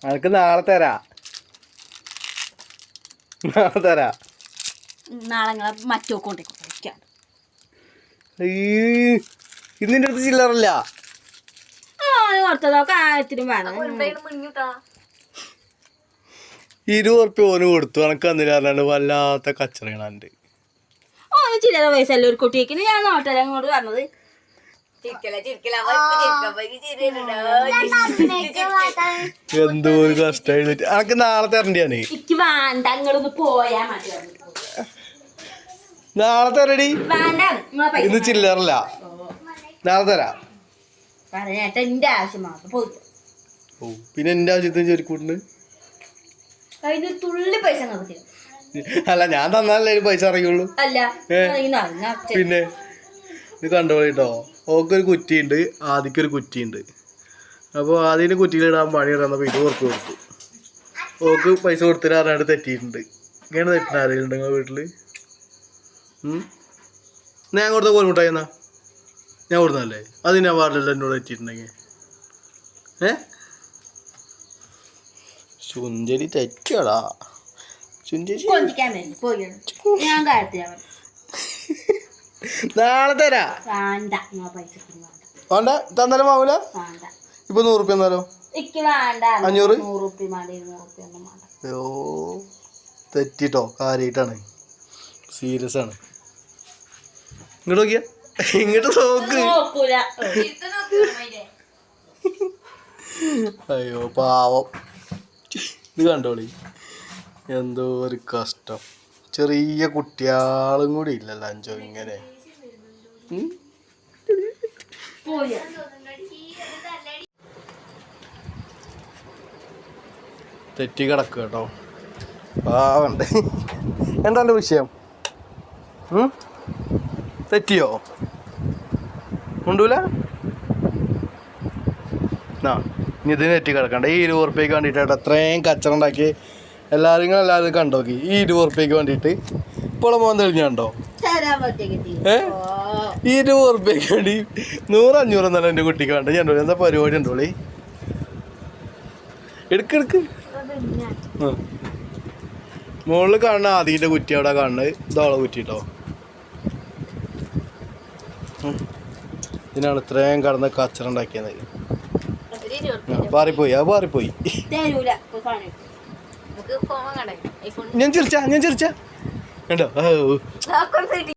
അനക്ക് നാളെ തരാ നാളെ മറ്റോ ഇതിന്റെ അടുത്ത് ചില്ലറല്ല. കൊടുത്തതൊക്കെ ആയിരത്തിനും വേണം. 20 ഉറുപ്പ്യ ഓന് കൊടുത്തു. എനക്ക് അന്നില്ലാണ്ട് വല്ലാത്ത കച്ചറയാണ് എൻ്റെ. ഓന് ചില്ലറ പൈസ അല്ല ഒരു കുട്ടിയേക്കിന്. ഞാൻ നോട്ടല്ല അങ്ങോട്ട് പറഞ്ഞത്. എന്തോ ഒരു കഷ്ടായിട്ട്. എനക്ക് നാളെ തരണ്ടിയാണ്. എനിക്ക് വേണ്ട, അങ്ങോട്ടൊന്ന് പോയാ മതി. നാളെ തരടി. വേണ്ട, ഇന്ന് ചില്ലറല്ല. നാളെ തരാ. പറഞ്ഞേട്ടാ എന്റെ ആവശ്യം മാത്രം പോയി. പിന്നെ എന്റെ ആവശ്യത്തിന് ചെരുക്കൂട്ടുണ്ട്. അതിന് തുള്ളി പൈസ നോക്കി. അല്ല ഞാൻ തന്നാലേ പൈസ അറിയുള്ളൂ. അല്ല പിന്നെ ഇത് കണ്ടോളിട്ടോ. ഓക്കൊരു കുറ്റിയുണ്ട്, ആദ്യക്കൊരു കുറ്റിയുണ്ട്. അപ്പോൾ ആദ്യം കുറ്റിയിലിടാൻ പണി ഇറന്നപ്പോൾ 20 ഉറുപ്പ്യ കൊടുത്തു. ഓക്ക് പൈസ കൊടുത്തിട്ട് അറിയാണ്ട് തെറ്റിയിട്ടുണ്ട്. ഇങ്ങനെ തെറ്റിന് ആരെങ്കിലും ഉണ്ട് നിങ്ങളുടെ വീട്ടിൽ? ഞാൻ കൊടുത്ത കോൽമുട്ടായി എന്നാ ഞാൻ കൊടുത്തല്ലേ? അത് ഞാൻ പാടില്ല എന്നോട് തെറ്റിയിട്ടുണ്ടെങ്കിൽ. സുന്ദരി തെറ്റാടാ. സുന്ദരി നാളെ തരാ. വേണ്ട തന്നാലും വാങ്ങൂല. ഇപ്പൊ 100 ഉറുപ്പ്യ എന്നാലോ? 500. അയ്യോ തെറ്റിട്ടോ. കാര്യമായിട്ടാണ്, സീരിയസ് ആണ്. ഇങ്ങോട്ട് നോക്കിയാ, ഇങ്ങോട്ട് നോക്ക്. അയ്യോ പാവം. ഇത് കണ്ടോളി, എന്തോ ഒരു കഷ്ടം. ചെറിയ കുട്ടിയാളും കൂടി ഇല്ലല്ലോ അഞ്ചോ ഇങ്ങനെ. തെറ്റി കിടക്കുക കേട്ടോ. പാവണ്ട്. എന്താ എൻ്റെ വിഷയം? തെറ്റിയോ? ഉണ്ടൂല. ആ ഇനി ഇതിന് തെറ്റി കിടക്കണ്ട. ഈ 20 ഉറുപ്പ്യക്ക് വേണ്ടിയിട്ടാണ് അത്രയും കച്ചറ ഉണ്ടാക്കി. എല്ലാവരും കണ്ടോക്കി. ഈ 20 ഉറുപ്പ്യക്ക് വേണ്ടിയിട്ട് ഇപ്പോഴും മോൻ തെളിഞ്ഞുണ്ടോ? ഈ 20 ഉറുപ്പ്യക്ക് വേണ്ടി 100-500 എന്നാണ് എൻ്റെ കുട്ടിക്ക് വേണ്ട. ഞാൻ എന്താ പരിപാടി ഉണ്ടോളി? എടുക്ക്. മുകളിൽ കാണുന്ന ആദ്യത്തെ കുറ്റി അവിടെ കാണുന്നത് ഇതോളെ കുറ്റിട്ടോ. ഇതിനാണ് ഇത്രയും കടന്ന് കച്ചറ ഉണ്ടാക്കിയത്. പാറിപ്പോയി. ഞാൻ ചിരിച്ച കണ്ടോ?